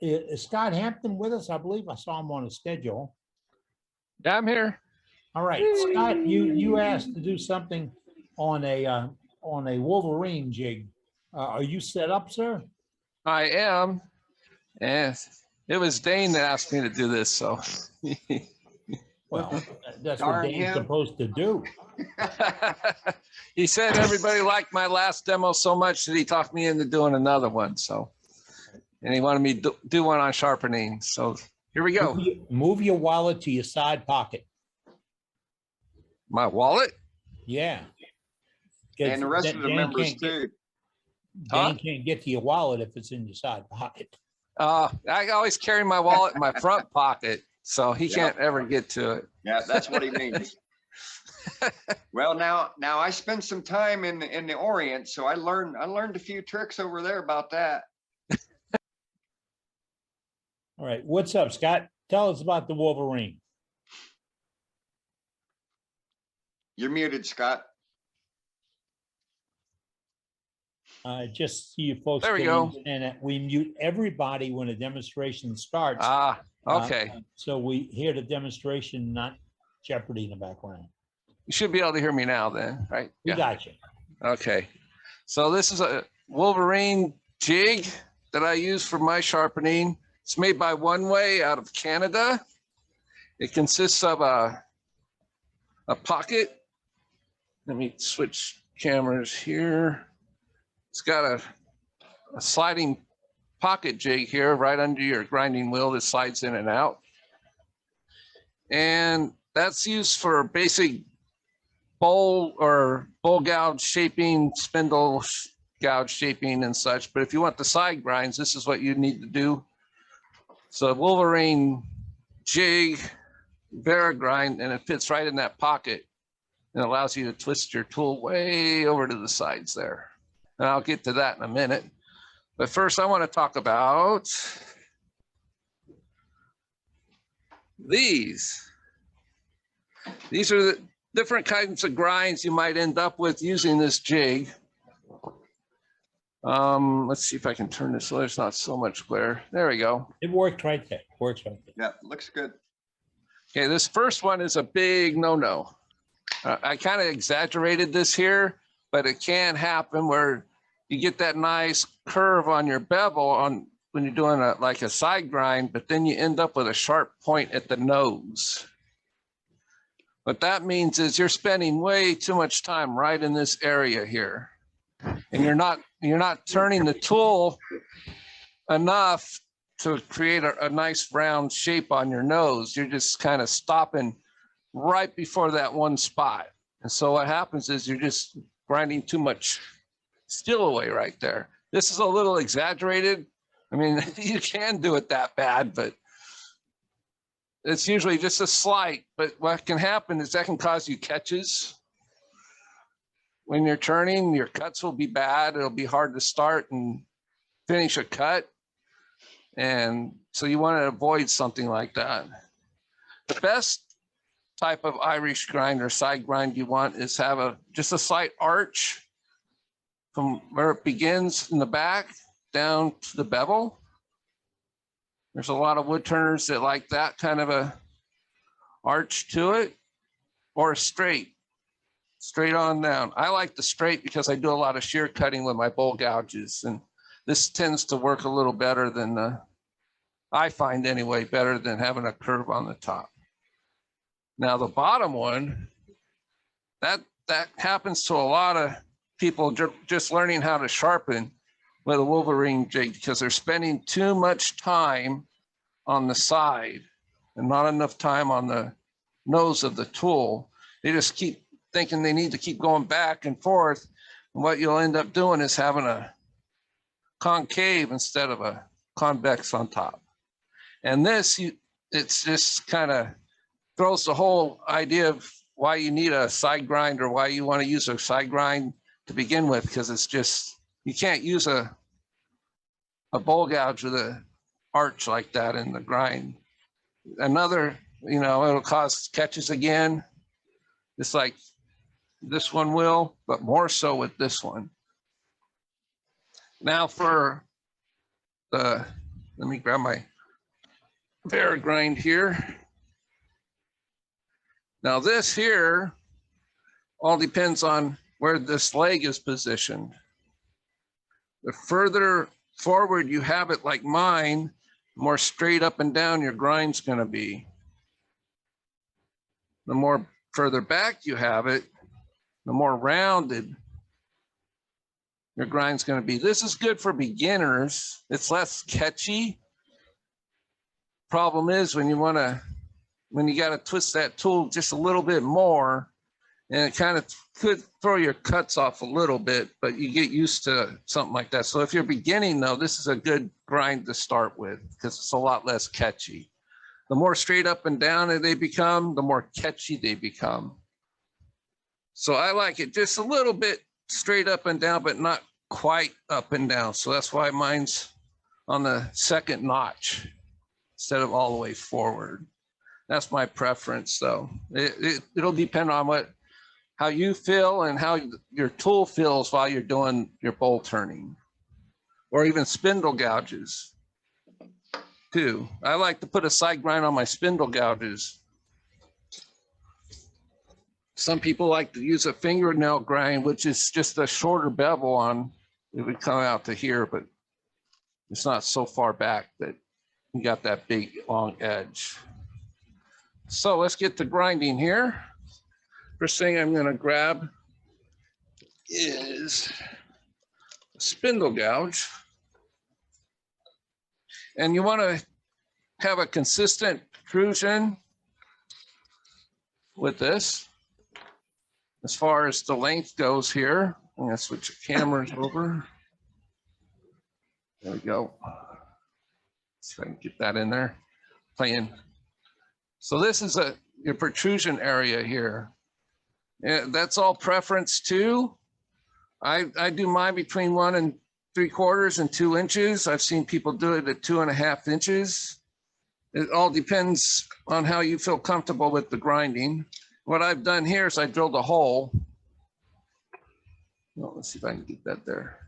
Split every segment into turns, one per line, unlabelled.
Is Scott Hampton with us? I believe I saw him on a schedule.
Yeah, I'm here.
All right, Scott, you asked to do something on a Wolverine jig. Are you set up, sir?
I am. And it was Dane that asked me to do this, so.
Well, that's what Dane's supposed to do.
He said everybody liked my last demo so much that he talked me into doing another one. So, and he wanted me to do one on sharpening. So here we go.
Move your wallet to your side pocket.
My wallet?
Yeah.
And the rest of the members too.
Dane can't get to your wallet if it's in your side pocket.
I always carry my wallet in my front pocket, so he can't ever get to it.
Yeah, that's what he means. Well, now I spent some time in the Orient, so I learned a few tricks over there about that.
All right, what's up, Scott? Tell us about the Wolverine.
You're muted, Scott.
Just so you folks
there we go.
And we mute everybody when a demonstration starts.
Okay.
So we hear the demonstration, not Jeopardy in the background.
You should be able to hear me now then, right?
We got you.
Okay. So this is a Wolverine jig that I use for my sharpening. It's made by One Way out of Canada. It consists of a pocket. Let me switch cameras here. It's got a sliding pocket jig here right under your grinding wheel that slides in and out. And that's used for basic bowl or bowl gouge shaping, spindle gouge shaping and such. But if you want the side grinds, this is what you need to do. So Wolverine jig, Vera grind, and it fits right in that pocket and allows you to twist your tool way over to the sides there. And I'll get to that in a minute. But first I want to talk about these. These are the different kinds of grinds you might end up with using this jig. Let's see if I can turn this so there's not so much glare. There we go.
It worked right there. Works right there.
Yeah, looks good.
Okay, this first one is a big no-no. I kind of exaggerated this here, but it can happen where you get that nice curve on your bevel on when you're doing like a side grind, but then you end up with a sharp point at the nose. What that means is you're spending way too much time right in this area here, and you're not turning the tool enough to create a nice round shape on your nose. You're just kind of stopping right before that one spot. And so what happens is you're just grinding too much steel away right there. This is a little exaggerated. I mean, you can do it that bad, but it's usually just a slight. But what can happen is that can cause you catches. When you're turning, your cuts will be bad. It'll be hard to start and finish a cut. And so you want to avoid something like that. The best type of Irish grind or side grind you want is have just a slight arch from where it begins in the back down to the bevel. There's a lot of wood turners that like that kind of a arch to it, or straight on down. I like the straight because I do a lot of shear cutting with my bowl gouges, and this tends to work a little better than I find anyway, better than having a curve on the top. Now the bottom one, that happens to a lot of people just learning how to sharpen with a Wolverine jig because they're spending too much time on the side and not enough time on the nose of the tool. They just keep thinking they need to keep going back and forth. And what you'll end up doing is having a concave instead of a convex on top. And this, it's just kind of throws the whole idea of why you need a side grind or why you want to use a side grind to begin with, because it's just, you can't use a bowl gouge with an arch like that in the grind. Another, it'll cause catches again, just like this one will, but more so with this one. Now for the Let me grab my Burr grind here. Now this here all depends on where this leg is positioned. The further forward you have it like mine, the more straight up and down your grind's gonna be. The more further back you have it, the more rounded your grind's gonna be. This is good for beginners. It's less catchy. Problem is when you gotta twist that tool just a little bit more, and it kind of could throw your cuts off a little bit, but you get used to something like that. So if you're beginning though, this is a good grind to start with because it's a lot less catchy. The more straight up and down they become, the more catchy they become. So I like it just a little bit straight up and down, but not quite up and down. So that's why mine's on the second notch instead of all the way forward. That's my preference though. It'll depend on how you feel and how your tool feels while you're doing your bowl turning, or even spindle gouges too. I like to put a side grind on my spindle gouges. Some people like to use a fingernail grind, which is just a shorter bevel on. It would come out to here, but it's not so far back that you got that big long edge. So let's get to grinding here. First thing I'm going to grab is a spindle gouge. And you want to have a consistent protrusion with this. As far as the length goes here, I'm going to switch the cameras over. There we go. See if I can get that in there. Playing. So this is your protrusion area here. And that's all preference too. I do mine between 1 3/4 and 2 inches. I've seen people do it at 2.5 inches. It all depends on how you feel comfortable with the grinding. What I've done here is I drilled a hole. Well, let's see if I can get that there.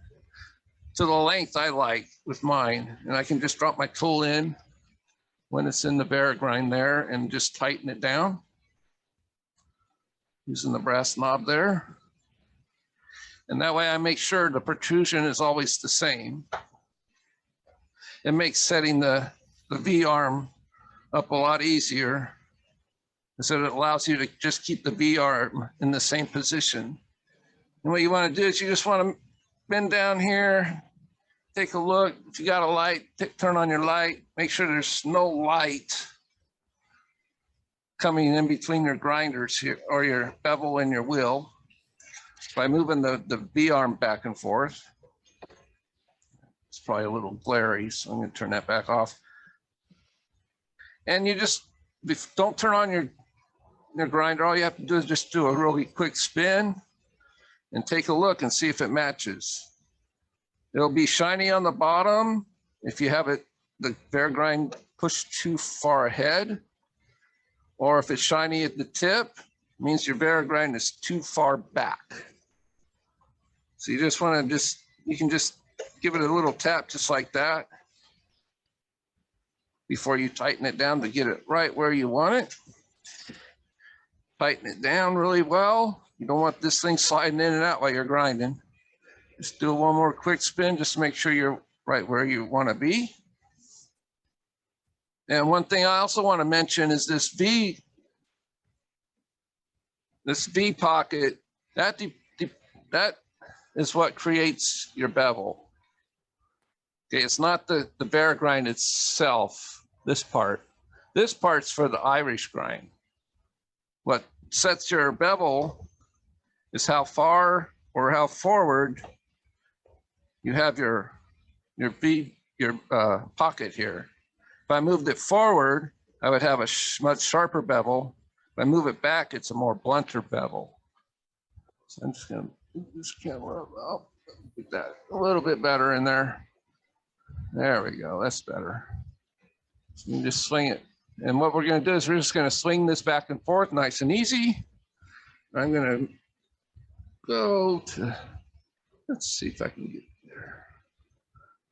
To the length I like with mine. And I can just drop my tool in when it's in the Burr grind there and just tighten it down. Using the brass knob there. And that way I make sure the protrusion is always the same. It makes setting the V-arm up a lot easier. So it allows you to just keep the V-arm in the same position. And what you want to do is you just want to bend down here, take a look. If you got a light, turn on your light. Make sure there's no light coming in between your grinders here, or your bevel and your wheel, by moving the V-arm back and forth. It's probably a little glary, so I'm going to turn that back off. And you just don't turn on your grinder. All you have to do is just do a really quick spin and take a look and see if it matches. It'll be shiny on the bottom if you have the Burr grind pushed too far ahead. Or if it's shiny at the tip, it means your Burr grind is too far back. So you just want to you can just give it a little tap just like that before you tighten it down to get it right where you want it. Tighten it down really well. You don't want this thing sliding in and out while you're grinding. Just do one more quick spin just to make sure you're right where you want to be. And one thing I also want to mention is this V pocket, that is what creates your bevel. Okay, it's not the Burr grind itself, this part. This part's for the Irish grind. What sets your bevel is how far or how forward you have your pocket here. If I moved it forward, I would have a much sharper bevel. If I move it back, it's a more blunter bevel. So I'm just going to move this camera up. Oh, get that a little bit better in there. There we go. That's better. So you can just swing it. And what we're going to do is we're just going to swing this back and forth nice and easy. I'm going to go to, let's see if I can get there.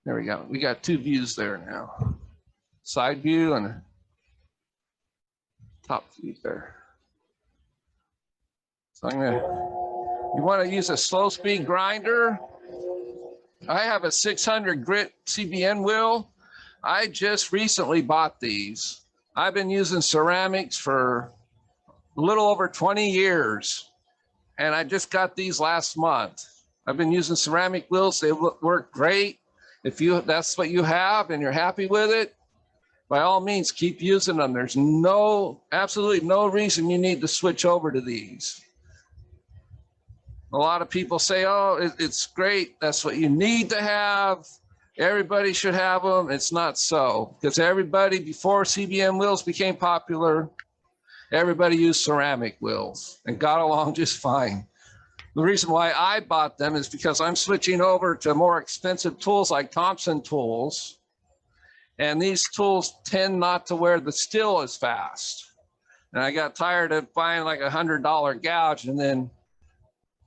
There we go. We got two views there now. Side view and a top view there. So you want to use a slow speed grinder. I have a 600 grit CBN wheel. I just recently bought these. I've been using ceramics for a little over 20 years, and I just got these last month. I've been using ceramic wheels. They work great. If that's what you have and you're happy with it, by all means, keep using them. There's absolutely no reason you need to switch over to these. A lot of people say, oh, it's great. That's what you need to have. Everybody should have them. It's not so, because everybody, before CBN wheels became popular, everybody used ceramic wheels and got along just fine. The reason why I bought them is because I'm switching over to more expensive tools like Thompson tools. And these tools tend not to wear the steel as fast. And I got tired of buying like $100 gouge, and then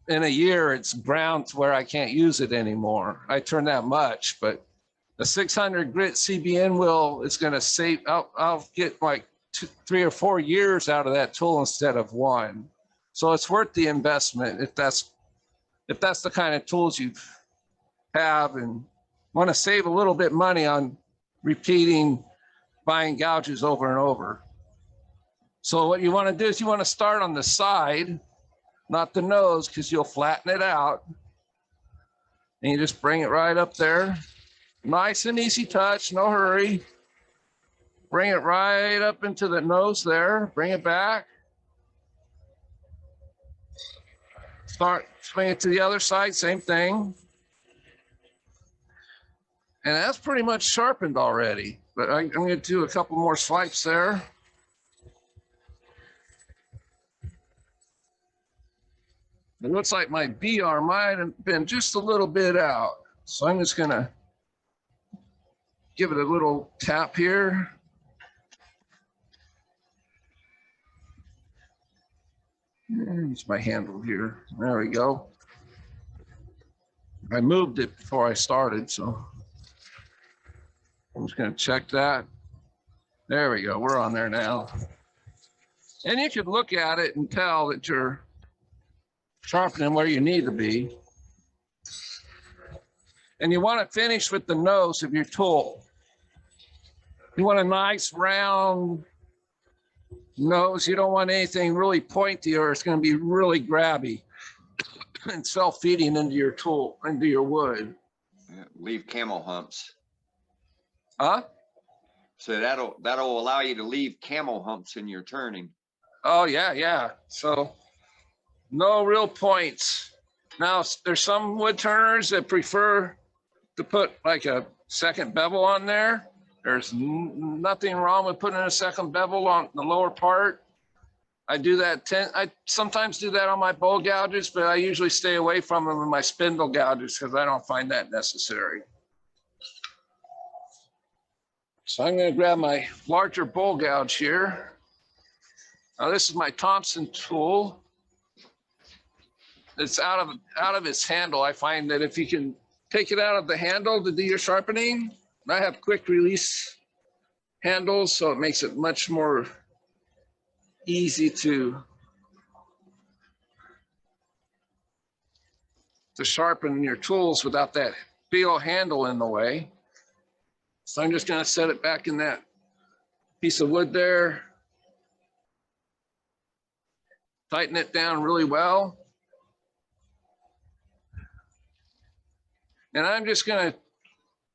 in a year it's ground to where I can't use it anymore. I turn that much, but the 600 grit CBN wheel is going to save. I'll get like 3 or 4 years out of that tool instead of 1. So it's worth the investment if that's the kind of tools you have and want to save a little bit money on buying gouges over and over. So what you want to do is you want to start on the side, not the nose, because you'll flatten it out. And you just bring it right up there. Nice and easy touch, no hurry. Bring it right up into the nose there. Bring it back. Swing it to the other side, same thing. And that's pretty much sharpened already, but I'm going to do a couple more swipes there. It looks like my B-arm might have been just a little bit out. So I'm just going to give it a little tap here. Use my handle here. There we go. I moved it before I started, so I'm just going to check that. There we go. We're on there now. And you could look at it and tell that you're sharpening where you need to be. And you want to finish with the nose of your tool. You want a nice round nose. You don't want anything really pointy or it's going to be really grabby and self-feeding into your tool, into your wood.
Yeah, leave camel humps.
Huh?
So that'll allow you to leave camel humps in your turning.
Oh yeah, yeah. So no real points. Now there's some wood turners that prefer to put like a second bevel on there. There's nothing wrong with putting a second bevel on the lower part. I do that. I sometimes do that on my bowl gouges, but I usually stay away from them in my spindle gouges because I don't find that necessary. So I'm going to grab my larger bowl gouge here. Now this is my Thompson tool. It's out of its handle. I find that if you can take it out of the handle to do your sharpening, I have quick release handles, so it makes it much more easy to sharpen your tools without that big old handle in the way. So I'm just going to set it back in that piece of wood there. Tighten it down really well. And I'm just going to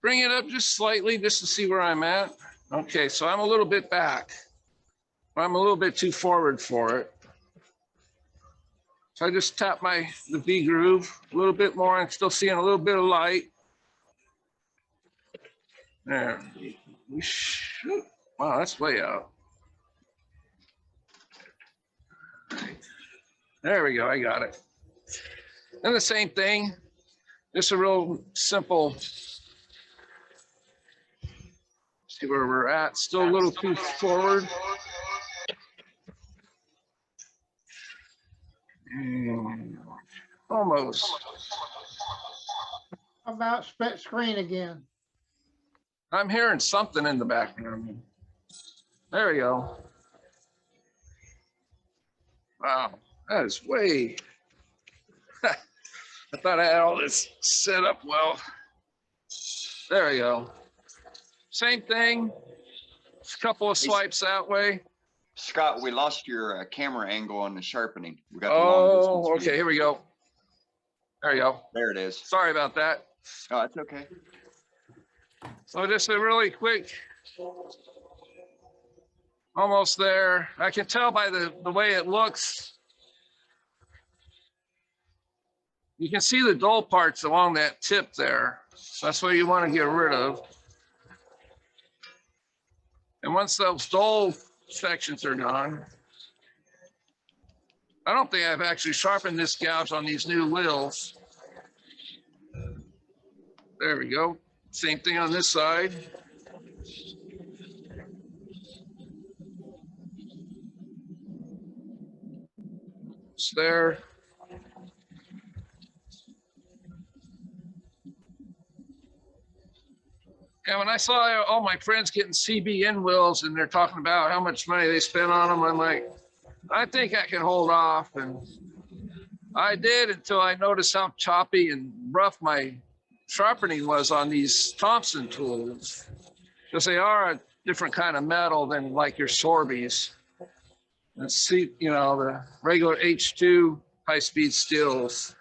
bring it up just slightly just to see where I'm at. Okay, so I'm a little bit back. I'm a little bit too forward for it. So I just tap the V groove a little bit more. I'm still seeing a little bit of light. There. Wow, that's way out. There we go, I got it. And the same thing, just a real simple, see where we're at, still a little too forward. Almost.
How about split screen again?
I'm hearing something in the background. There we go. Wow, that is way. I thought I had all this set up well. There we go. Same thing. A couple of swipes that way.
Scott, we lost your camera angle on the sharpening. We got the long distance
Oh,
view.
okay, here we go. There you go.
There it is.
Sorry about that.
Oh, it's okay.
So just a really quick, almost there. I can tell by the way it looks. You can see the dull parts along that tip there. So that's what you want to get rid of. And once those dull sections are gone, I don't think I've actually sharpened this gouge on these new wheels. There we go. Same thing on this side. It's there. And when I saw all my friends getting CBN wheels and they're talking about how much money they spent on them, I'm like, I think I can hold off. And I did until I noticed how choppy and rough my sharpening was on these Thompson tools, because they are a different kind of metal than like your Sorbies. And see, you know, the regular H2 high-speed steels.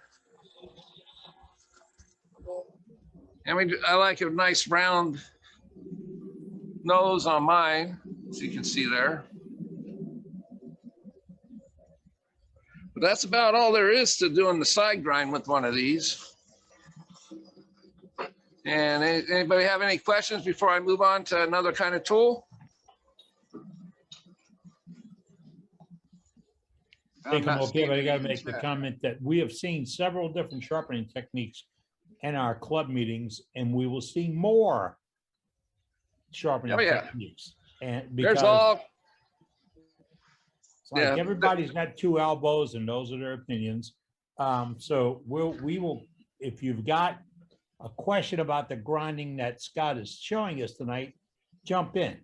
And I like a nice round nose on mine, as you can see there. But that's about all there is to doing the side grind with one of these. And anybody have any questions before I move on to another kind of tool?
I think I'm okay, but I gotta make the comment that we have seen several different sharpening techniques in our club meetings, and we will see more sharpening techniques. And because
there's all,
it's like everybody's got two elbows, and those are their opinions. So we will, if you've got a question about the grinding that Scott is showing us tonight, jump in.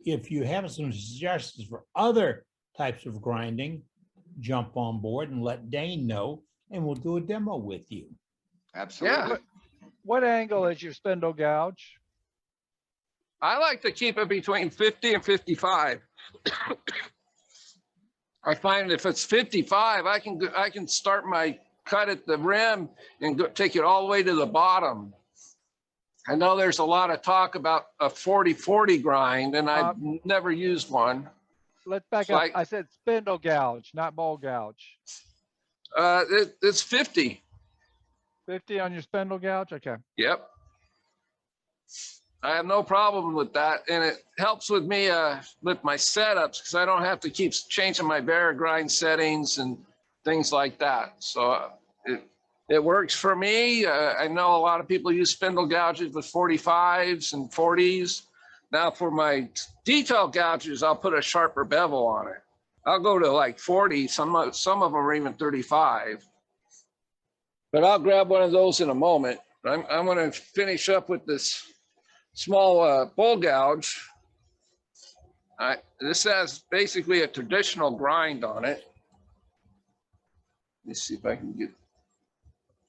If you have some suggestions for other types of grinding, jump on board and let Dane know, and we'll do a demo with you.
Absolutely.
Yeah.
What angle is your spindle gouge?
I like to keep it between 50 and 55. I find if it's 55, I can start my cut at the rim and take it all the way to the bottom. I know there's a lot of talk about a 40-40 grind, and I've never used one.
Let's back up. I said spindle gouge, not bowl gouge.
It's 50.
50 on your spindle gouge? Okay.
Yep. I have no problem with that. And it helps with me with my setups, because I don't have to keep changing my bear grind settings and things like that. So it works for me. I know a lot of people use spindle gouges with 45s and 40s. Now for my detail gouges, I'll put a sharper bevel on it. I'll go to like 40. Some of them are even 35. But I'll grab one of those in a moment. I'm going to finish up with this small bowl gouge. This has basically a traditional grind on it. Let me see if I can get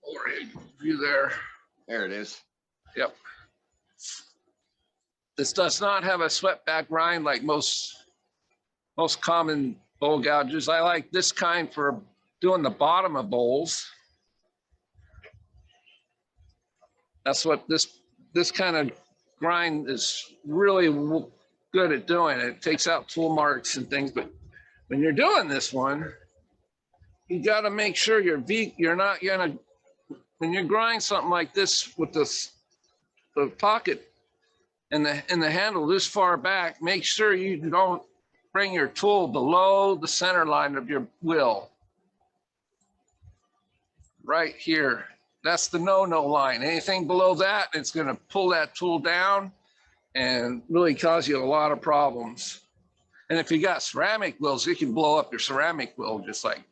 overhead view there.
There it is.
Yep. This does not have a swept back grind like most common bowl gouges. I like this kind for doing the bottom of bowls. That's what this kind of grind is really good at doing. It takes out tool marks and things, but when you're doing this one, you got to make sure you're not gonna, when you grind something like this with the pocket and the handle this far back, make sure you don't bring your tool below the center line of your wheel. Right here. That's the no-no line. Anything below that, it's going to pull that tool down and really cause you a lot of problems. And if you got ceramic wheels, it can blow up your ceramic wheel just like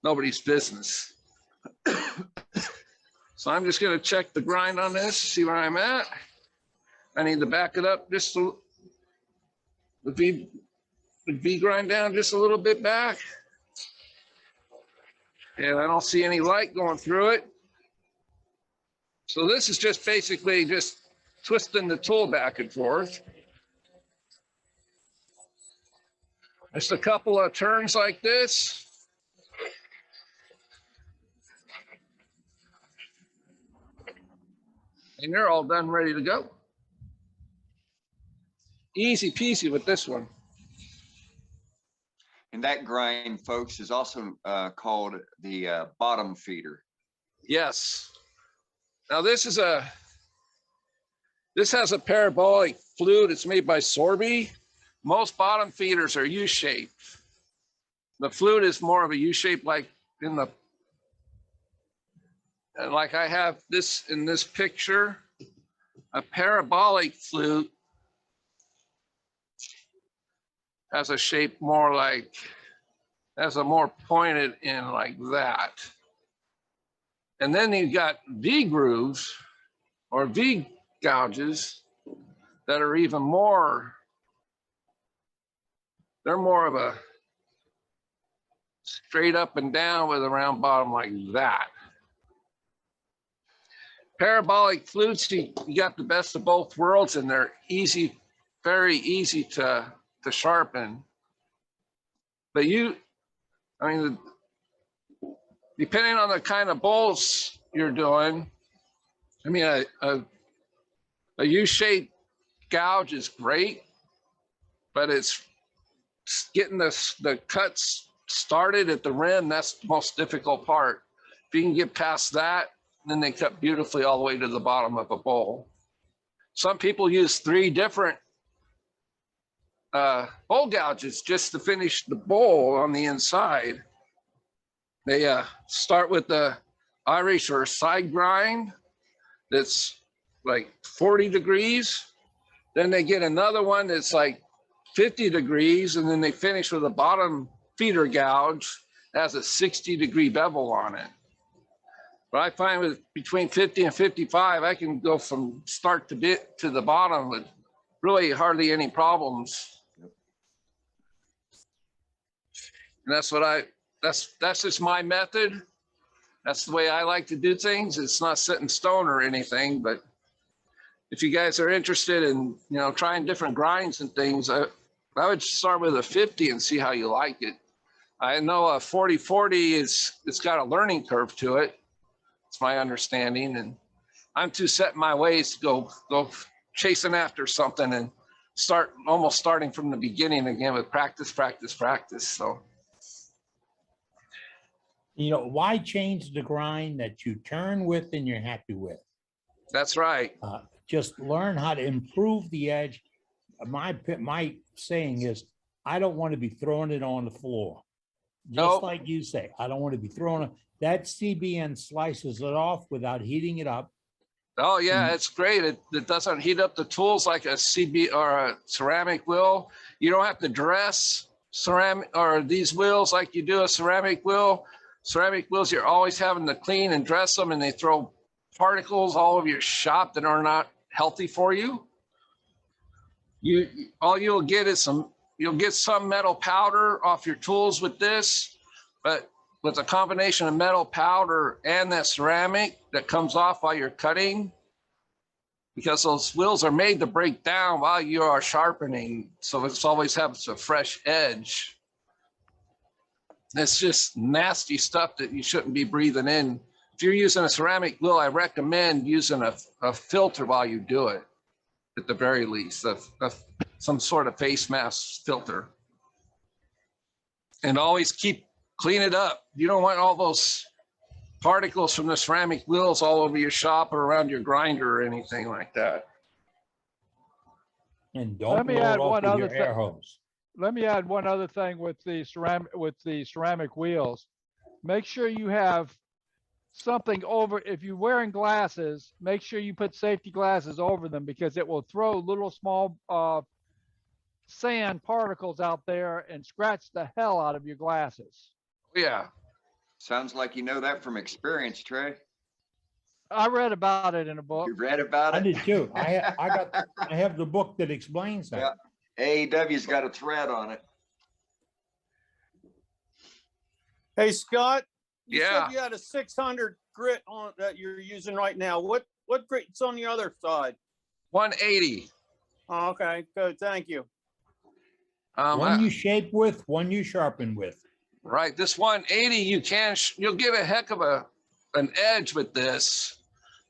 nobody's business. So I'm just going to check the grind on this, see where I'm at. I need to back it up just the V grind down just a little bit back. And I don't see any light going through it. So this is just basically just twisting the tool back and forth. Just a couple of turns like this. And you're all done, ready to go. Easy peasy with this one.
And that grind, folks, is also called the bottom feeder.
Yes. Now this has a parabolic flute. It's made by Sorby. Most bottom feeders are U-shaped. The flute is more of a U-shape, like in the, like I have this in this picture. A parabolic flute has a shape more like, has a more pointed in like that. And then you've got V grooves or V gouges that are even more, they're more of a straight up and down with a round bottom like that. Parabolic flutes, you got the best of both worlds, and they're easy, very easy to sharpen. But depending on the kind of bowls you're doing, I mean, a U-shaped gouge is great, but it's getting the cuts started at the rim. That's the most difficult part. If you can get past that, then they cut beautifully all the way to the bottom of a bowl. Some people use 3 different bowl gouges just to finish the bowl on the inside. They start with the Irish or side grind that's like 40 degrees. Then they get another one that's like 50 degrees, and then they finish with a bottom feeder gouge that has a 60-degree bevel on it. But I find with between 50 and 55, I can go from start to bit to the bottom with really hardly any problems. And that's just my method. That's the way I like to do things. It's not set in stone or anything, but if you guys are interested in, trying different grinds and things, I would start with a 50 and see how you like it. I know a 40-40 it's got a learning curve to it. It's my understanding, and I'm too set in my ways to go chasing after something and almost starting from the beginning again with practice. So,
why change the grind that you turn with and you're happy with?
That's right.
Just learn how to improve the edge. My saying is, I don't want to be throwing it on the floor. Just like you say, I don't want to be throwing it. That CBN slices it off without heating it up.
Oh yeah, it's great. It doesn't heat up the tools like a CB or a ceramic wheel. You don't have to dress ceramic or these wheels like you do a ceramic wheel. Ceramic wheels, you're always having to clean and dress them, and they throw particles all over your shop that are not healthy for you. All you'll get is you'll get some metal powder off your tools with this, but with a combination of metal powder and that ceramic that comes off while you're cutting, because those wheels are made to break down while you are sharpening. So it's always has a fresh edge. It's just nasty stuff that you shouldn't be breathing in. If you're using a ceramic wheel, I recommend using a filter while you do it, at the very least, some sort of face mask filter. And always clean it up. You don't want all those particles from the ceramic wheels all over your shop or around your grinder or anything like that.
And don't blow it off with your air hose.
Let me add one other thing with the ceramic wheels. Make sure you have something over. If you're wearing glasses, make sure you put safety glasses over them, because it will throw little small sand particles out there and scratch the hell out of your glasses.
Yeah.
Sounds like you know that from experience, Trey.
I read about it in a book.
You read about
I
it?
did too. I have the book that explains that.
Yeah. AEW's got a thread on it.
Hey, Scott, you
Yeah.
said you had a 600 grit on that you're using right now. What grit's on the other side?
180.
Oh, okay, good. Thank you.
One you shape with, one you sharpen with.
Right, this 180, you'll get a heck of an edge with this,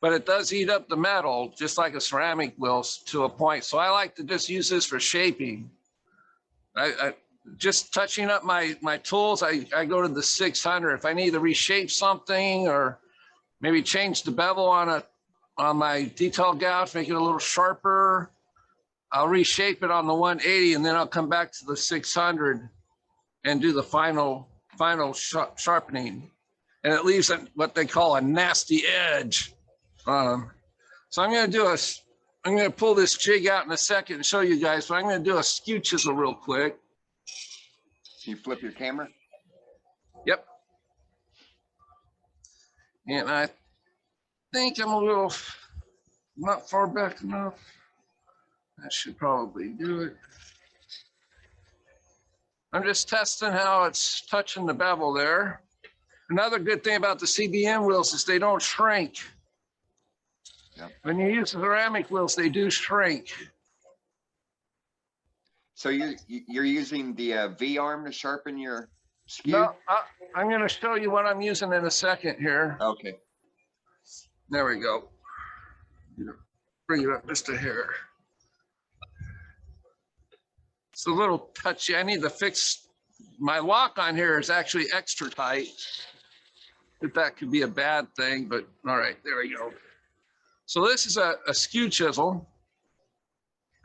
but it does eat up the metal just like a ceramic will to a point. So I like to just use this for shaping. I just touching up my tools, I go to the 600. If I need to reshape something or maybe change the bevel on my detail gouge, make it a little sharper, I'll reshape it on the 180, and then I'll come back to the 600 and do the final sharpening. And it leaves what they call a nasty edge. So I'm gonna pull this jig out in a second and show you guys, but I'm gonna do a skew chisel real quick.
Can you flip your camera?
Yep. And I think I'm a little not far back enough. I should probably do it. I'm just testing how it's touching the bevel there. Another good thing about the CBM wheels is they don't shrink.
Yep.
When you use ceramic wheels, they do shrink.
So you're using the V-arm to sharpen your skew?
No, I'm going to show you what I'm using in a second here.
Okay.
There we go. Bring it up just a hair. It's a little touchy. I need to fix my lock on here is actually extra tight. That could be a bad thing, but all right, there we go. So this is a skew chisel,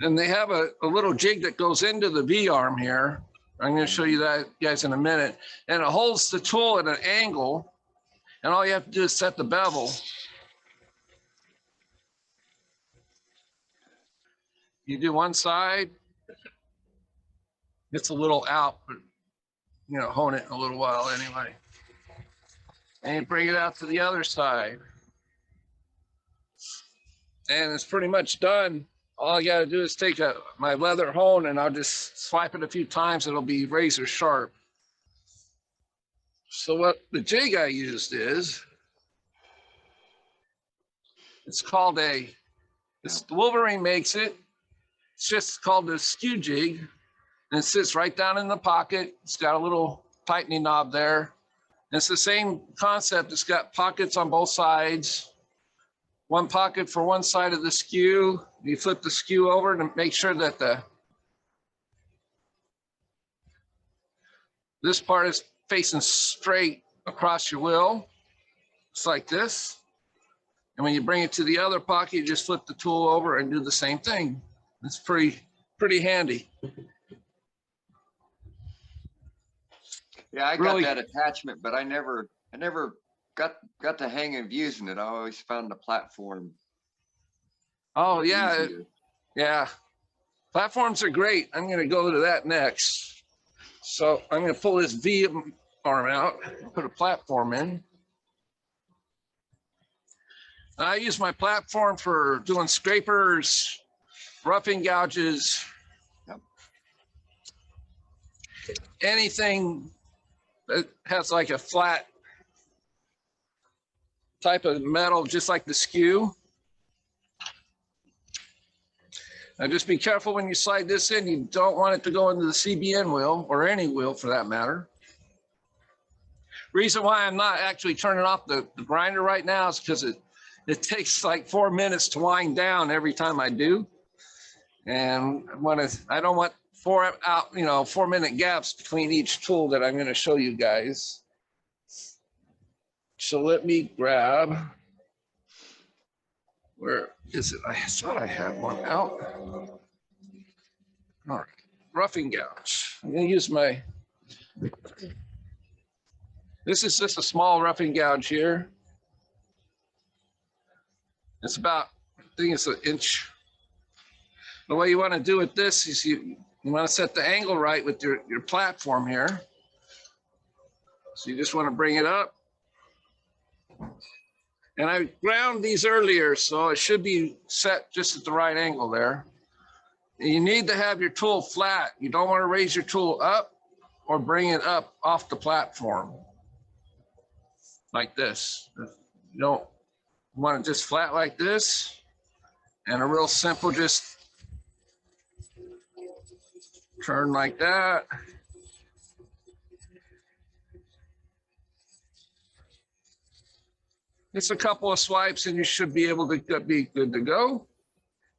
and they have a little jig that goes into the V-arm here. I'm going to show you that, guys, in a minute. And it holds the tool at an angle, and all you have to do is set the bevel. You do one side, it's a little out, but you know, hone it in a little while anyway. And you bring it out to the other side. And it's pretty much done. All I gotta do is take my leather hone and I'll just swipe it a few times. It'll be razor sharp. So what the jig I used is, it's called the Wolverine makes it. It's just called the Skew Jig. And it sits right down in the pocket. It's got a little tightening knob there. And it's the same concept. It's got pockets on both sides. One pocket for one side of the skew. You flip the skew over to make sure that this part is facing straight across your wheel. It's like this. And when you bring it to the other pocket, you just flip the tool over and do the same thing. It's pretty handy.
Yeah, I
Really-
got that attachment, but I never got the hang of using it. I always found the platform.
Oh yeah,
easier.
yeah. Platforms are great. I'm going to go to that next. So I'm going to pull this V arm out, put a platform in. I use my platform for doing scrapers, roughing gouges,
Yep.
anything that has like a flat type of metal, just like the skew. Now just be careful when you slide this in. You don't want it to go into the CBN wheel, or any wheel for that matter. Reason why I'm not actually turning off the grinder right now is because it takes like 4 minutes to wind down every time I do. And I don't want 4 minute gaps between each tool that I'm going to show you guys. So let me grab, where is it? I thought I had one out. All right, roughing gouge. I'm going to use this is just a small roughing gouge here. It's about, I think it's 1 inch. The way you want to do with this is you want to set the angle right with your platform here. So you just want to bring it up. And I ground these earlier, so it should be set just at the right angle there. And you need to have your tool flat. You don't want to raise your tool up or bring it up off the platform like this. You don't want it just flat like this. And a real simple, just turn like that. Just a couple of swipes and you should be able to be good to go.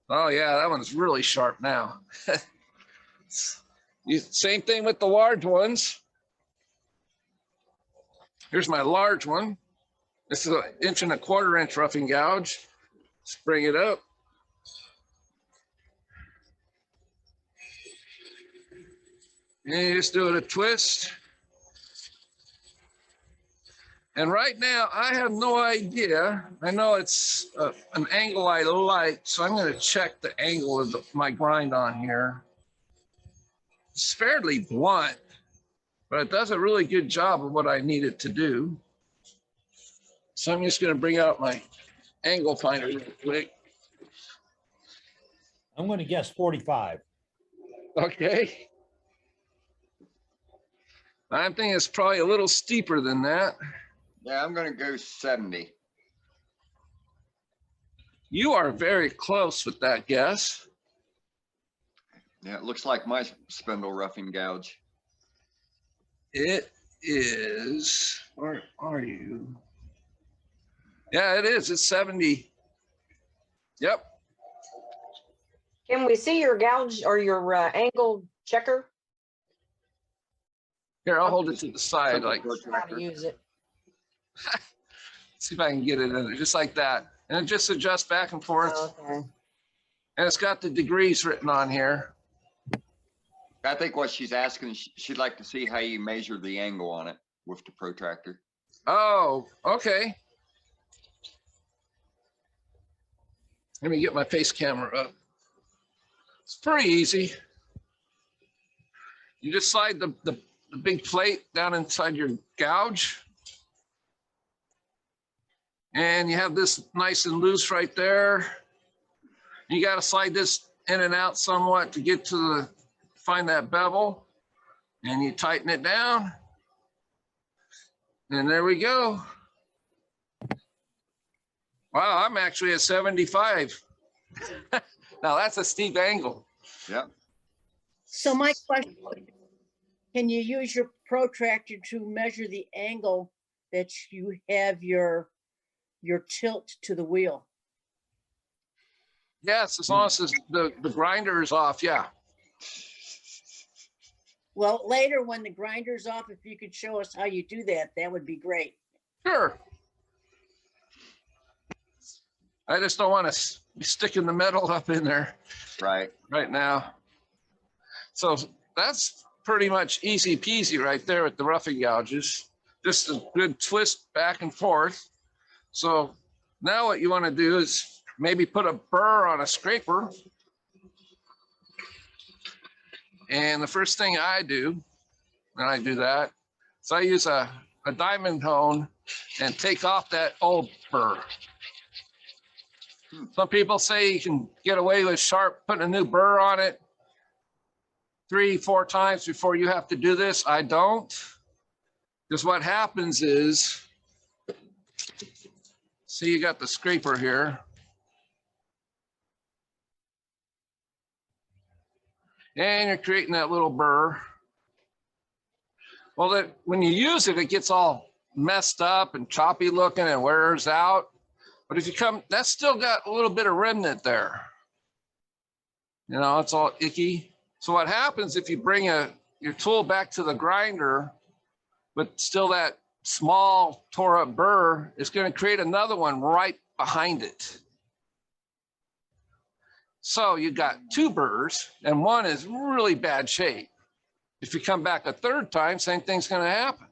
Oh yeah, that one's really sharp now. Same thing with the large ones. Here's my large one. This is 1.25 inch roughing gouge. Let's bring it up. And you just do it a twist. And right now, I have no idea. I know it's an angle I like, so I'm going to check the angle of my grind on here. It's fairly blunt, but it does a really good job of what I need it to do. So I'm just going to bring out my angle finder real quick.
I'm going to guess 45.
Okay. I'm thinking it's probably a little steeper than that.
Yeah, I'm gonna go 70.
You are very close with that guess.
Yeah, it looks like my spindle roughing gouge.
It is, where are you? Yeah, it is. It's 70. Yep.
Can we see your gouge or your angle checker?
Here, I'll hold it to the side, like,
How to use it?
see if I can get it in there, just like that. And it just adjusts back and forth.
Okay.
And it's got the degrees written on here.
I think what she's asking, she'd like to see how you measure the angle on it with the protractor.
Oh, okay. Let me get my face camera up. It's pretty easy. You just slide the big plate down inside your gouge. And you have this nice and loose right there. You got to slide this in and out somewhat to get to find that bevel. And you tighten it down. And there we go. Wow, I'm actually at 75. Now that's a steep angle.
Yeah.
So my question, can you use your protractor to measure the angle that you have your tilt to the wheel?
Yes, as long as the grinder is off, yeah.
Well, later when the grinder's off, if you could show us how you do that, that would be great.
Sure. I just don't want to be sticking the metal up in there
Right.
right now. So that's pretty much easy peasy right there with the roughing gouges. Just a good twist back and forth. So now what you want to do is maybe put a burr on a scraper. And the first thing I do when I do that is I use a diamond hone and take off that old burr. Some people say you can get away with putting a new burr on it 3-4 times before you have to do this. I don't. Because what happens is, see, you got the scraper here. And you're creating that little burr. Well, when you use it, it gets all messed up and choppy looking and wears out. But if you come, that's still got a little bit of remnant there. You know, it's all icky. So what happens if you bring your tool back to the grinder, but still that small tore up burr, it's going to create another one right behind it. So you got 2 burrs and one is really bad shape. If you come back a 3rd time, same thing's going to happen.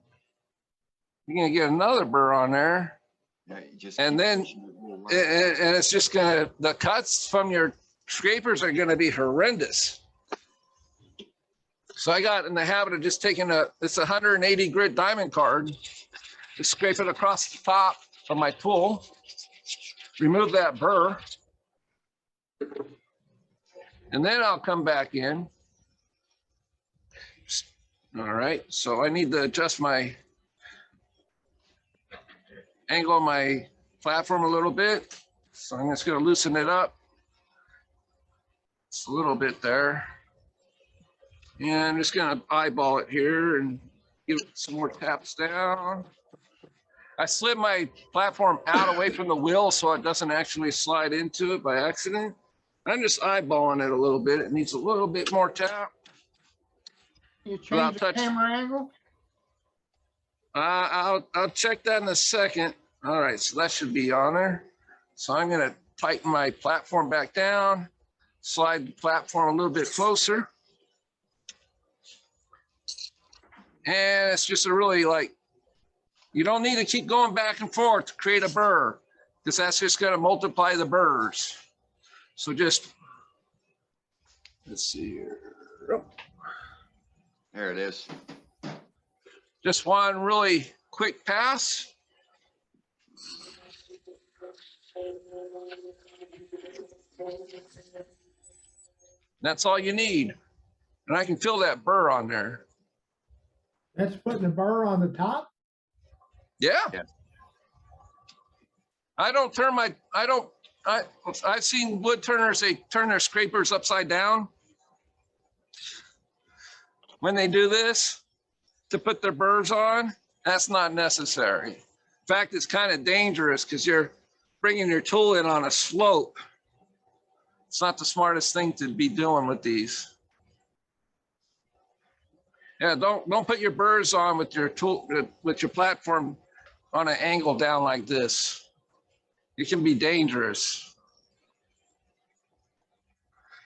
You're going to get another burr on there.
Yeah, you just
And then and it's just gonna, the cuts from your scrapers are gonna be horrendous. So I got in the habit of just taking it's 180 grit diamond card, just scrape it across the top of my tool. remove that burr. And then I'll come back in. All right, so I need to adjust my angle on my platform a little bit. So I'm just gonna loosen it up. It's a little bit there. And I'm just gonna eyeball it here and give it some more taps down. I slid my platform out away from the wheel so it doesn't actually slide into it by accident. I'm just eyeballing it a little bit. It needs a little bit more tap.
You
Without
change the
touching.
camera angle?
I'll check that in a second. All right, so that should be on there. So I'm gonna tighten my platform back down, slide the platform a little bit closer. And it's just a really like, you don't need to keep going back and forth to create a burr, because that's just gonna multiply the burrs. So just, let's see here. Oh,
There it is.
just one really quick pass. That's all you need. And I can feel that burr on there.
That's putting the burr on the top?
Yeah.
Yeah.
I've seen wood turners, they turn their scrapers upside down when they do this to put their burrs on. That's not necessary. In fact, it's kind of dangerous because you're bringing your tool in on a slope. It's not the smartest thing to be doing with these. Yeah, don't put your burrs on with your tool, with your platform on an angle down like this. It can be dangerous.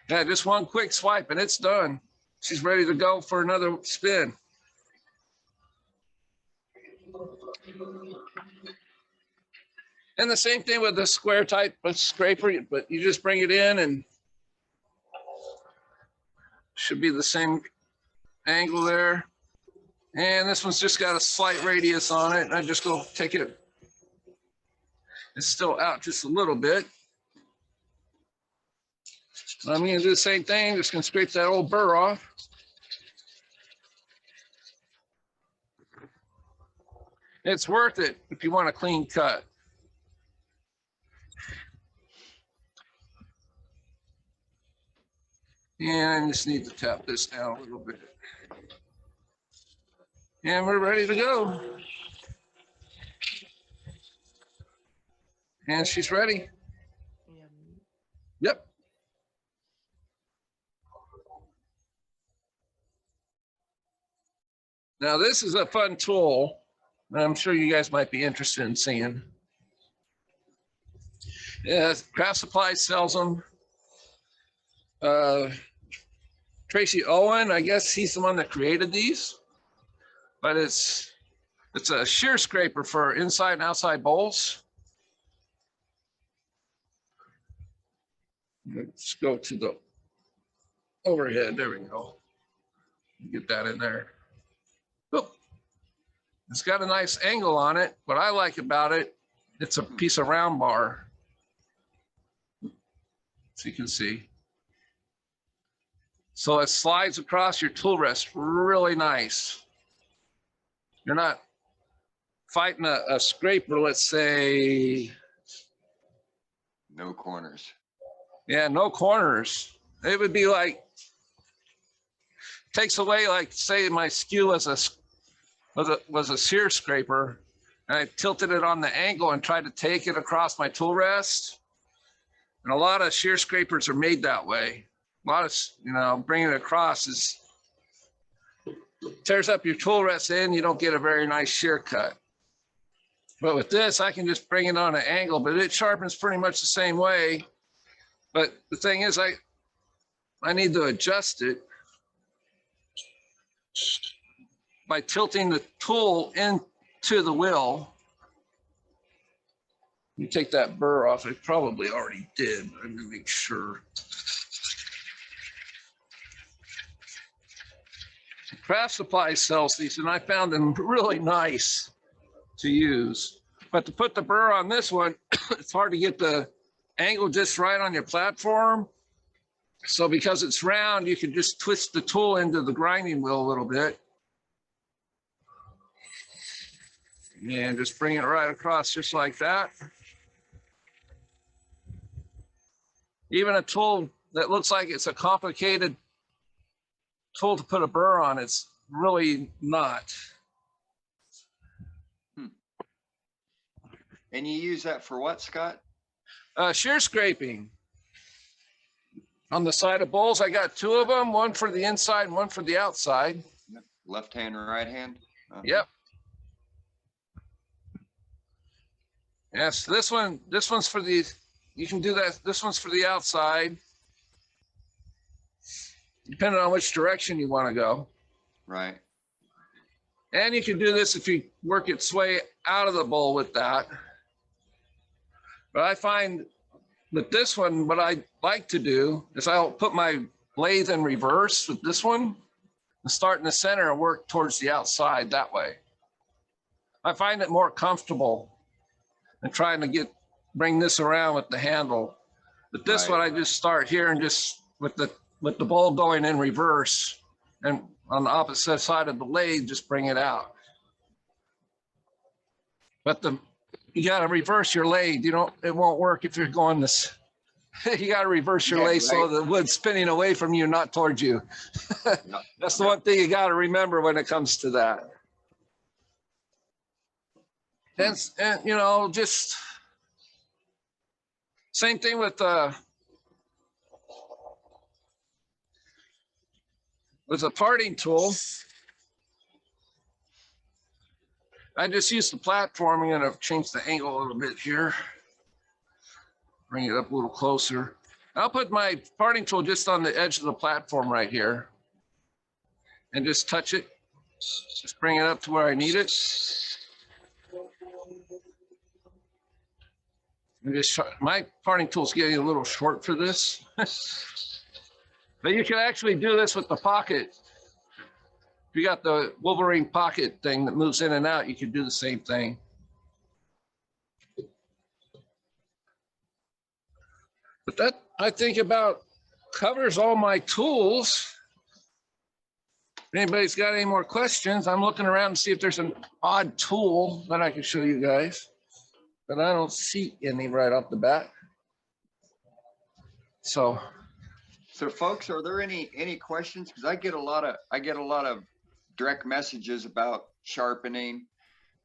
Yeah, just one quick swipe and it's done. She's ready to go for another spin. And the same thing with the square type of scraper, but you just bring it in and should be the same angle there. And this one's just got a slight radius on it. And I just go take it. It's still out just a little bit. I'm going to do the same thing. Just going to scrape that old burr off. It's worth it if you want a clean cut. And I just need to tap this down a little bit. And we're ready to go. And she's ready. Yep. Now this is a fun tool that I'm sure you guys might be interested in seeing. Yeah, Craft Supply sells them. Tracy Owen, I guess he's the one that created these, but it's a shear scraper for inside and outside bowls. Let's go to the overhead. There we go. Get that in there. Oop. It's got a nice angle on it. What I like about it, it's a piece of round bar. So you can see. So it slides across your tool rest really nice. You're not fighting a scraper, let's say.
No corners.
Yeah, no corners. It would be like, takes away, like say my skew was a shear scraper and I tilted it on the angle and tried to take it across my tool rest. And a lot of shear scrapers are made that way. A lot of, bringing it across tears up your tool rest in, you don't get a very nice shear cut. But with this, I can just bring it on an angle, but it sharpens pretty much the same way. But the thing is, I need to adjust it by tilting the tool into the wheel. You take that burr off. I probably already did, but I'm gonna make sure. Craft Supply sells these, and I found them really nice to use. But to put the burr on this one, it's hard to get the angle just right on your platform. So because it's round, you can just twist the tool into the grinding wheel a little bit. And just bring it right across just like that. Even a tool that looks like it's a complicated tool to put a burr on, it's really not.
And you use that for what, Scott?
Shear scraping. On the side of bowls, I got 2 of them, one for the inside and one for the outside.
Left hand or right hand?
Yep. Yes, this one's for the, you can do that. This one's for the outside, depending on which direction you want to go.
Right.
And you can do this if you work its way out of the bowl with that. But I find with this one, what I like to do is I'll put my lathe in reverse with this one and start in the center and work towards the outside that way. I find it more comfortable than trying to bring this around with the handle. But this one, I just start here and just with the bowl going in reverse, and on the opposite side of the lathe, just bring it out. But you got to reverse your lathe. It won't work if you're going this. You got to reverse your lathe so the wood's spinning away from you, not towards you. That's the one thing you got to remember when it comes to that. And just same thing with a parting tool. I just use the platform. I'm going to change the angle a little bit here. Bring it up a little closer. I'll put my parting tool just on the edge of the platform right here and just touch it. Just bring it up to where I need it. And my parting tool's getting a little short for this. But you can actually do this with the pocket. If you got the Wolverine pocket thing that moves in and out, you can do the same thing. But that, I think, about covers all my tools. If anybody's got any more questions, I'm looking around to see if there's an odd tool that I can show you guys. But I don't see any right off the bat. So
folks, are there any questions? Because I get a lot of direct messages about sharpening,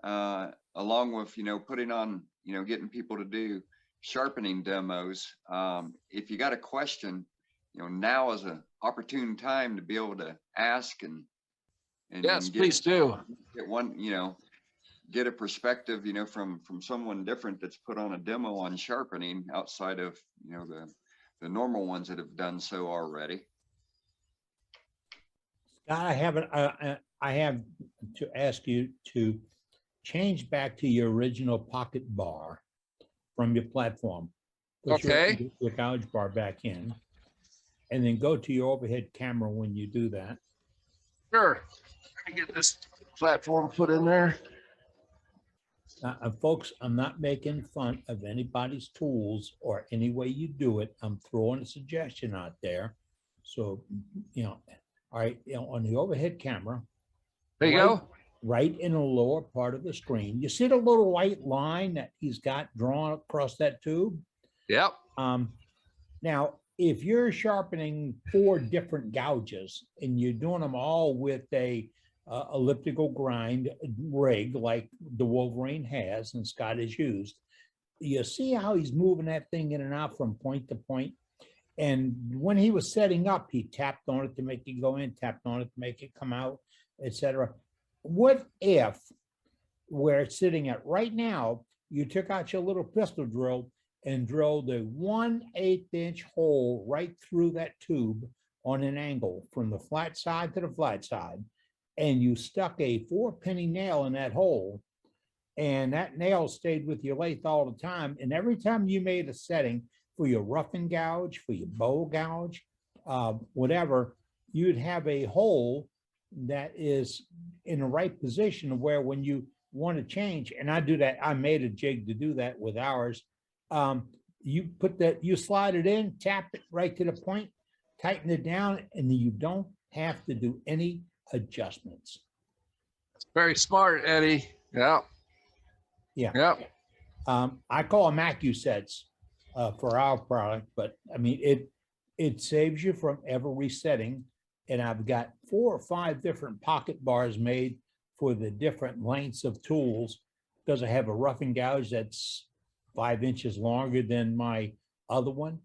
along with putting on getting people to do sharpening demos. If you got a question, now is an opportune time to be able to ask and
yes, please do.
Get one, get a perspective, from someone different that's put on a demo on sharpening outside of, the normal ones that have done so already.
Scott, I have to ask you to change back to your original pocket bar from your platform. Put your gouge bar back in, and then go to your overhead camera when you do that.
Sure. Let me get this platform put in there.
Folks, I'm not making fun of anybody's tools or any way you do it. I'm throwing a suggestion out there. So, all right, on the overhead camera.
There you go.
Right in the lower part of the screen. You see the little white line that he's got drawn across that tube?
Yep.
Now, if you're sharpening 4 different gouges and you're doing them all with a elliptical grind rig like the Wolverine has and Scott has used, you see how he's moving that thing in and out from point to point. And when he was setting up, he tapped on it to make it go in, tapped on it to make it come out, etc. What if, where it's sitting at right now, you took out your little pistol drill and drilled a 1/8 inch hole right through that tube on an angle from the flat side to the flat side, and you stuck a 4-penny nail in that hole, and that nail stayed with your lathe all the time, and every time you made a setting for your roughing gouge, for your bow gouge, whatever, you'd have a hole that is in the right position where when you want to change, and I do that, I made a jig to do that with ours. You put that, you slide it in, tap it right to the point, tighten it down, and then you don't have to do any adjustments.
Very smart, Eddie. Yeah.
Yeah.
Yep.
I call them AccuSets for our product, but I mean, it saves you from ever resetting. And I've got 4 or 5 different pocket bars made for the different lengths of tools, because I have a roughing gouge that's 5 inches longer than my other one.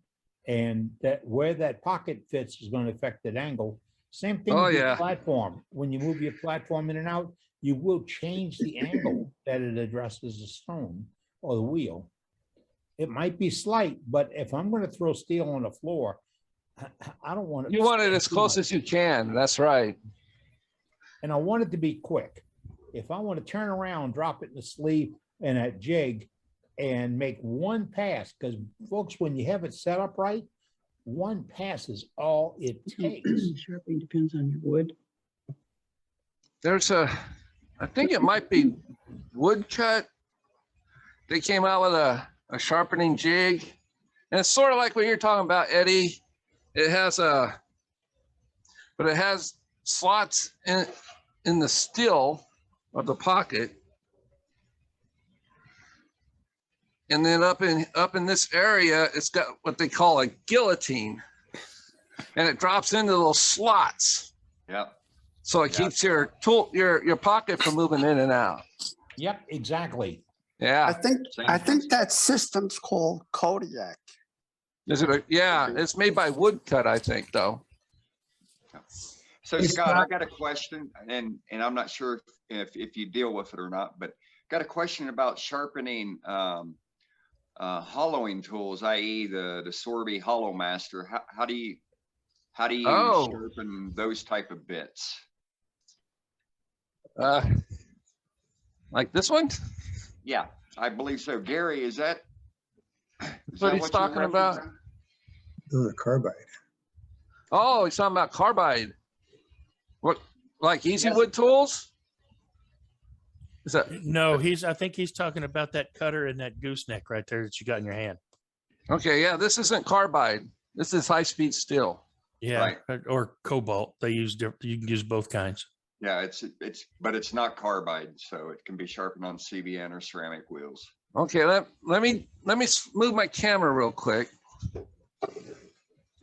And that where that pocket fits is going to affect that angle. Same thing
Oh,
with your
yeah.
platform. When you move your platform in and out, you will change the angle that it addresses the stone or the wheel. It might be slight, but if I'm going to throw steel on the floor, I don't want it.
You want it as close as you can. That's right.
And I want it to be quick. If I want to turn around, drop it in the sleeve and a jig and make one pass, because folks, when you have it set up right, one pass is all it takes.
Sharpening depends on your wood.
There's I think it might be Woodcut. They came out with a sharpening jig. And it's sort of like what you're talking about, Eddie. It has but it has slots in the steel of the pocket. And then up in this area, it's got what they call a guillotine. And it drops into those slots.
Yep.
So it keeps your pocket from moving in and out.
Yep, exactly.
Yeah.
I think that system's called Kodiak.
Is it yeah, it's made by Woodcut, I think, though.
So Scott, I got a question, and I'm not sure if you deal with it or not, but got a question about sharpening hollowing tools, i.e. the Sorby Hollow Master. How do you sharpen those type of bits?
Like this one?
Yeah, I believe so. Gary, is that
what he's talking about?
The carbide.
Oh, he's talking about carbide. What, like easy wood tools? Is that
No, I think he's talking about that cutter and that gooseneck right there that you got in your hand.
okay? Yeah, this isn't carbide. This is high speed steel.
Yeah, or cobalt. They use you can use both kinds.
Yeah, but it's not carbide, so it can be sharpened on CBN or ceramic wheels.
Okay, let me move my camera real quick.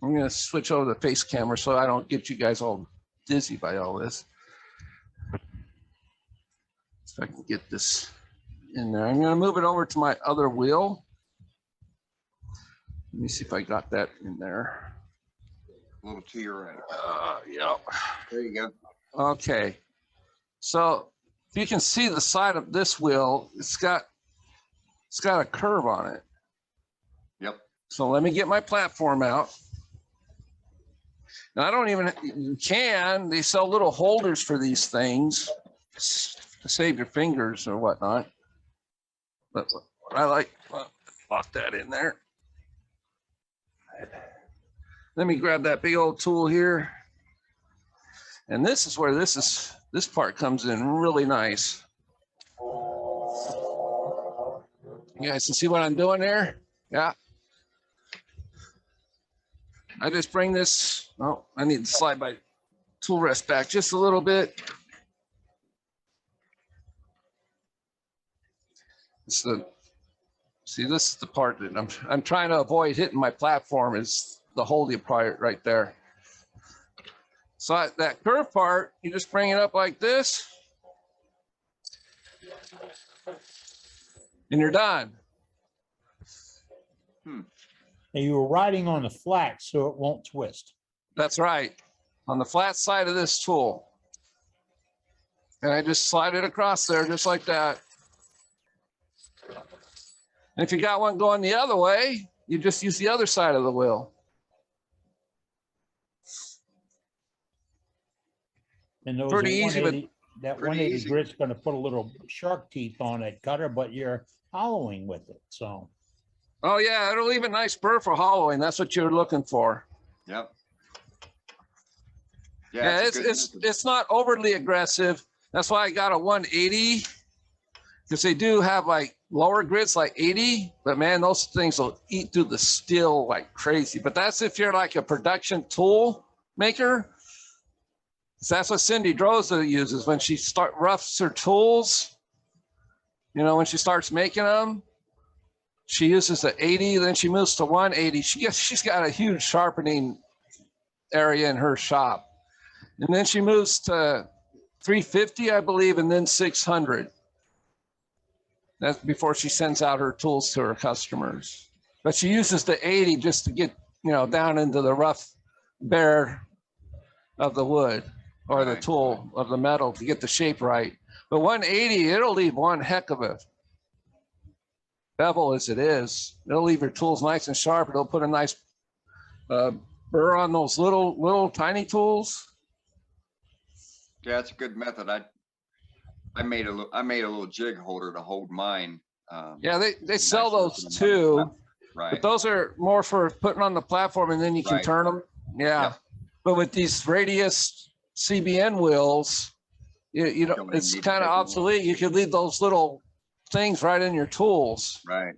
I'm gonna switch over the face camera so I don't get you guys all dizzy by all this. If I can get this in there, I'm gonna move it over to my other wheel. Let me see if I got that in there.
A little to your right.
Yeah.
There you go.
Okay, so if you can see the side of this wheel, it's got a curve on it.
Yep.
So let me get my platform out. Now I don't even, they sell little holders for these things to save your fingers or whatnot. But I like, lock that in there. Let me grab that big old tool here. And this is where this part comes in really nice. You guys can see what I'm doing there? Yeah. I just bring this, oh, I need to slide my tool rest back just a little bit. See, this is the part that I'm trying to avoid hitting my platform, is the holding part right there. So that curve part, you just bring it up like this. And you're done.
And you were riding on the flat so it won't twist.
That's right. On the flat side of this tool. And I just slide it across there just like that. And if you got one going the other way, you just use the other side of the wheel.
And those
Pretty easy, but
that 180 grit's going to put a little shark teeth on that cutter, but you're hollowing with it. So.
Oh yeah, it'll leave a nice burr for hollowing. That's what you're looking for.
Yep.
Yeah, it's not overly aggressive. That's why I got a 180, because they do have like lower grits like 80, but man, those things will eat through the steel like crazy. But that's if you're like a production tool maker. So that's what Cindy Droza uses when she roughs her tools. You know, when she starts making them, she uses the 80, then she moves to 180. She's got a huge sharpening area in her shop. And then she moves to 350, I believe, and then 600. That's before she sends out her tools to her customers. But she uses the 80 just to get, you know, down into the rough bare of the wood or the tool of the metal to get the shape right. But 180, it'll leave one heck of a bevel as it is. It'll leave your tools nice and sharp. It'll put a nice burr on those little tiny tools.
Yeah, it's a good method. I made a little jig holder to hold mine.
Yeah, they sell those too.
Right.
But those are more for putting on the platform and then you can turn them. Yeah.
Yep.
But with these radius CBN wheels, you know,
Don't
it's
need to
kind of
take them
obsolete. You could leave those little things right in your tools.
Right.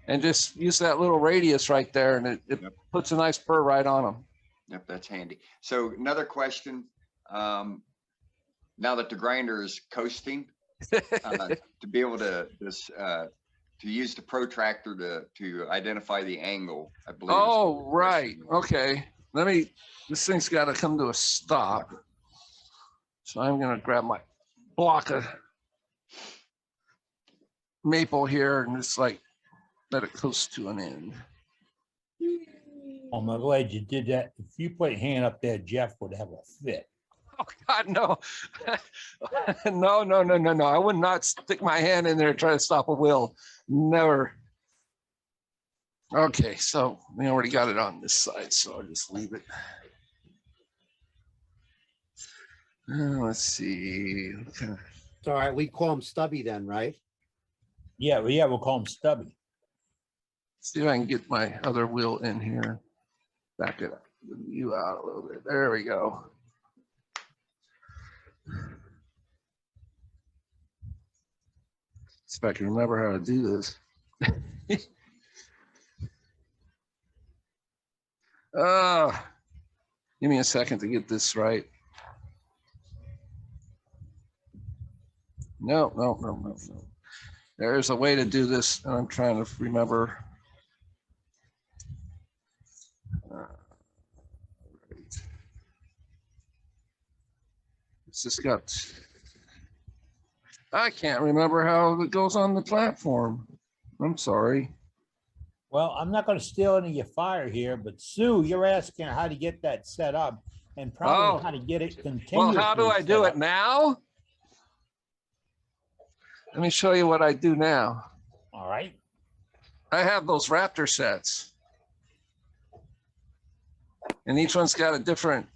And just use that little radius right there, and it puts a nice burr right on them.
Yep, that's handy. So another question, now that the grinder is coasting, to be able to use the protractor to identify the angle, I believe.
Oh, right. Okay. This thing's got to come to a stop. So I'm going to grab my block of maple here and just like let it coast to an end.
I'm glad you did that. If you put your hand up there, Jeff would have a fit.
Oh God, no. No. I would not stick my hand in there and try to stop a wheel. Never. Okay, so we already got it on this side, so I'll just leave it. Let's see. Okay.
It's all right. We call him Stubby then, right?
Yeah, we'll call him Stubby.
See if I can get my other wheel in here. Back it up, you out a little bit. There we go. See if I can remember how to do this. Give me a second to get this right. No. There's a way to do this, and I'm trying to remember. Right. It's just got. I can't remember how it goes on the platform. I'm sorry.
Well, I'm not going to steal any of your fire here, but Sue, you're asking how to get that set up and probably how to get it continuously.
Well, how do I do it now? Let me show you what I do now.
All right.
I have those Raptor sets. And each one's got a different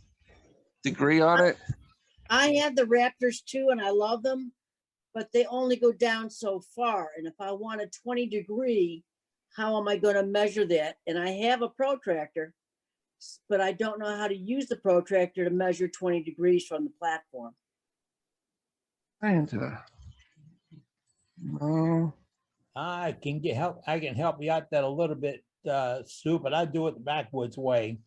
degree on it.
I have the Raptors too, and I love them, but they only go down so far. And if I want a 20 degree, how am I going to measure that? And I have a protractor, but I don't know how to use the protractor to measure 20 degrees from the platform.
No.
I can help you out that a little bit, Sue, but I do it the backwoods way.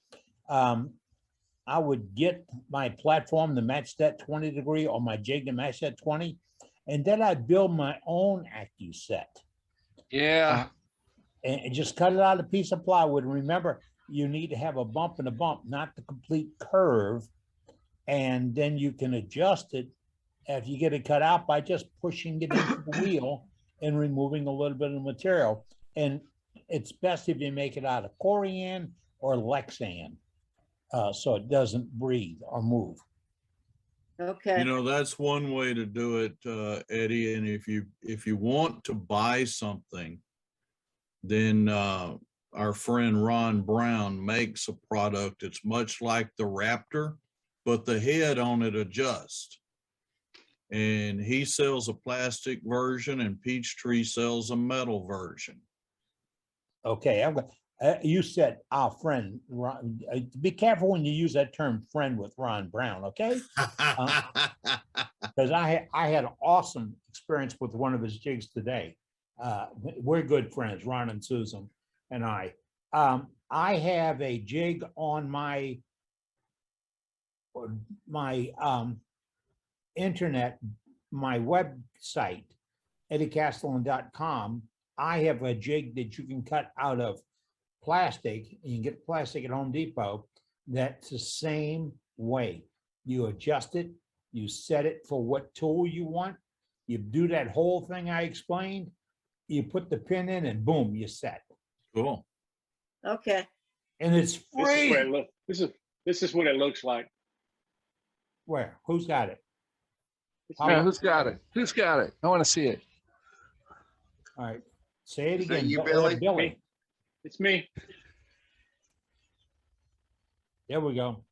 I would get my platform to match that 20 degree or my jig to match that 20, and then I'd build my own AccuSet.
Yeah.
And just cut it out of a piece of plywood. Remember, you need to have a bump and a bump, not the complete curve. And then you can adjust it if you get it cut out by just pushing it into the wheel and removing a little bit of the material. And it's best if you make it out of Corian or Lexan, so it doesn't breathe or move.
Okay.
You know, that's one way to do it, Eddie. And if you want to buy something, then our friend Ron Brown makes a product. It's much like the Raptor, but the head on it adjusts. And he sells a plastic version and Peachtree sells a metal version.
Okay, you said our friend Ron. Be careful when you use that term "friend" with Ron Brown, okay? Because I had an awesome experience with one of his jigs today. We're good friends, Ron and Susan and I. I have a jig on my internet, my website, eddiecastellan.com. I have a jig that you can cut out of plastic. You can get plastic at Home Depot. That's the same way. You adjust it, you set it for what tool you want. You do that whole thing I explained. You put the pin in and boom, you're set.
Cool.
Okay.
And it's
This is what
free.
it look. This is what it looks like.
Where? Who's got it?
Yeah, who's got it? Who's got it? I want to see it.
All right. Say it
Is that
again.
you,
Billy?
Billy?
It's me.
There we go.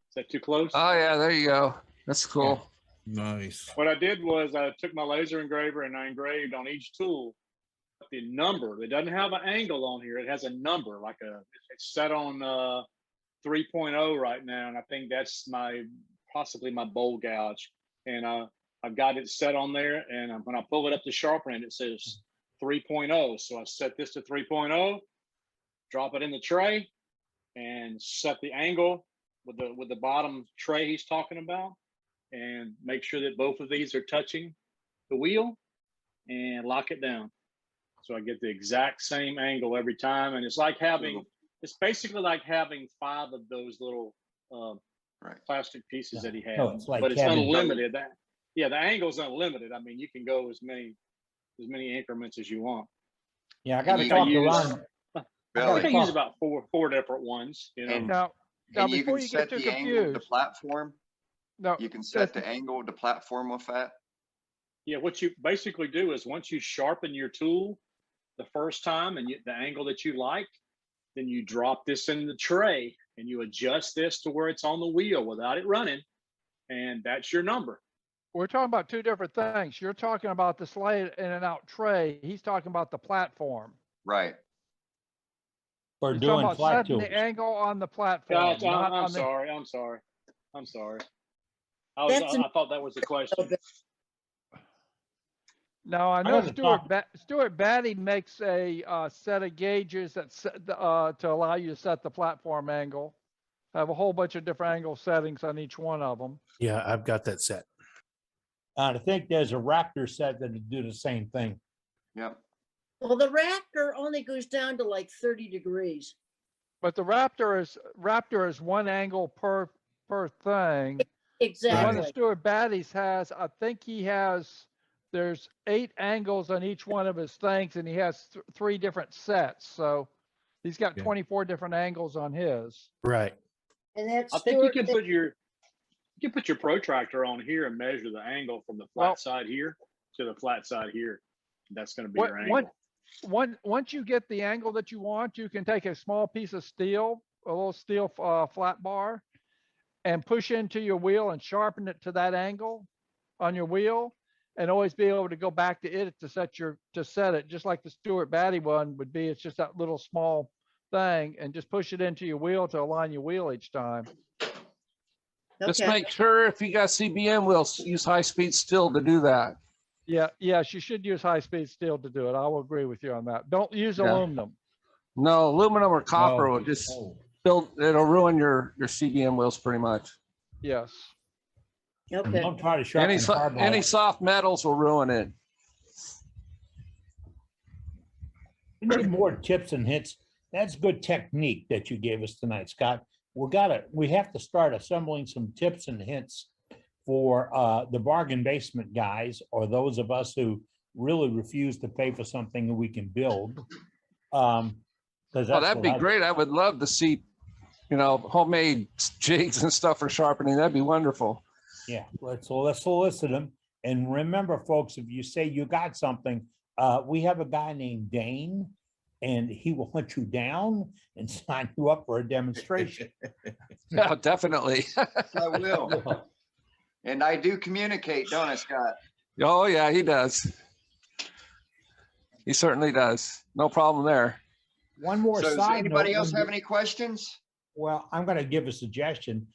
Is that too close?
Oh yeah, there you go. That's cool.
Nice.
What I did was I took my laser engraver and I engraved on each tool the number. It doesn't have an angle on here. It has a number, like it's set on 3.0 right now, and I think that's possibly my bowl gouge. And I've got it set on there, and when I pull it up to sharpen it, it says 3.0. So I set this to 3.0, drop it in the tray, and set the angle with the bottom tray he's talking about, and make sure that both of these are touching the wheel, and lock it down. So I get the exact same angle every time, and it's basically like having 5 of those little plastic pieces that he has,
No, it's like
but it's
having-
unlimited. The angle is unlimited. I mean, you can go as many increments as you want.
Yeah, I got to
I
talk to
use-
Ron.
I think I use about four different ones. You know,
And-
Now,
And you
before
can
you
set
get too
the angle of the
confused,
platform.
no,
You can set the angle of the platform with that.
yeah. What you basically do is once you sharpen your tool the first time and the angle that you like, then you drop this in the tray and you adjust this to where it's on the wheel without it running, and that's your number.
we're talking about two different things. You're talking about the slide in and out tray. He's talking about the platform.
Right.
For
He's talking
doing
about
flat
setting
tools.
the angle on the platform.
Gotcha.
not
I'm
on the-
sorry. I'm sorry.
That's
I thought that was the question.
No, I
I
know
gotta
Stuart Batty makes a set of gauges that to allow you to set the platform angle. I have a whole bunch of different angle settings on each one of them.
Yeah, I've got that set.
I think there's a Raptor set that do the same thing.
Yep.
Well, the Raptor only goes down to like 30 degrees.
But the Raptor is one angle per thing. The one
Exactly.
that Stuart Batty's has, I think there's 8 angles on each one of his things, and he has 3 different sets. So he's got 24 different angles on his.
Right.
And that's
I think you
Stuart,
can put your protractor on here and measure the angle from the flat side here to the flat side here. That's going to be your angle.
Once you get the angle that you want, you can take a small piece of steel, a little steel flat bar, and push into your wheel and sharpen it to that angle on your wheel, and always be able to go back to it to set it, just like the Stuart Batty one would be. It's just that little small thing, and just push it into your wheel to align your wheel each time.
Just
okay.
make sure if you got CBM wheels, use high-speed steel to do that.
Yes, you should use high-speed steel to do it. I will agree with you on that. Don't use
Yeah.
aluminum.
No, aluminum or copper
No.
will just it'll ruin your CBM wheels pretty much.
Yes.
Okay.
Don't try to sharpen
Any soft metals will ruin it.
We need more tips and hints. That's good technique that you gave us tonight, Scott. We have to start assembling some tips and hints for the bargain basement guys, or those of us who really refuse to pay for something that we can build.
Oh, that'd be great. I would love to see, homemade jigs and stuff for sharpening. That'd be wonderful.
Yeah, let's solicit them. And remember, folks, if you say you got something, we have a guy named Dane, and he will hunt you down and sign you up for a demonstration.
Yeah, definitely.
I will. And I do communicate, don't I, Scott?
Oh, yeah, he does. He certainly does. No problem there.
One more
So does
side
anybody
note,
else
when
have
you-
any questions?
Well, I'm going to give a suggestion.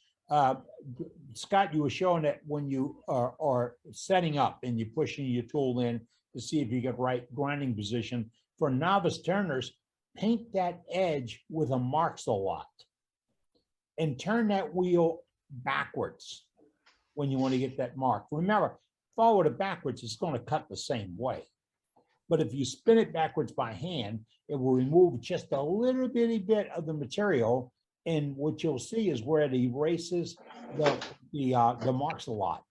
Scott, you were showing that when you are setting up and you're pushing your tool in to see if you get right grinding position. For novice turners, paint that edge with a Marks-a-Lot and turn that wheel backwards when you want to get that mark. Remember, forward or backwards, it's going to cut the same way. But if you spin it backwards by hand, it will remove just a little bitty bit of the material. And what you'll see is where it erases the Marks-a-Lot.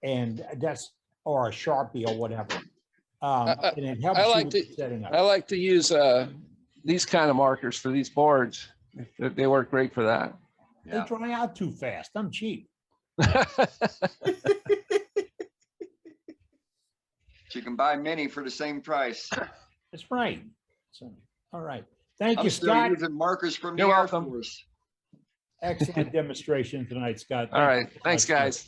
And that's, or a Sharpie or whatever. And it helps
I
you
like
with
to,
setting up.
I like to use these kind of markers for these boards. They work great for that.
They dry out too fast. I'm cheap.
You can buy many for the same price.
That's right. So, all right. Thank
I'm
you,
still
Scott.
using markers from the
You're
Air
welcome.
Force.
Excellent demonstration tonight, Scott.
All
Thank
right.
you so
Thanks,
much, sir.
guys.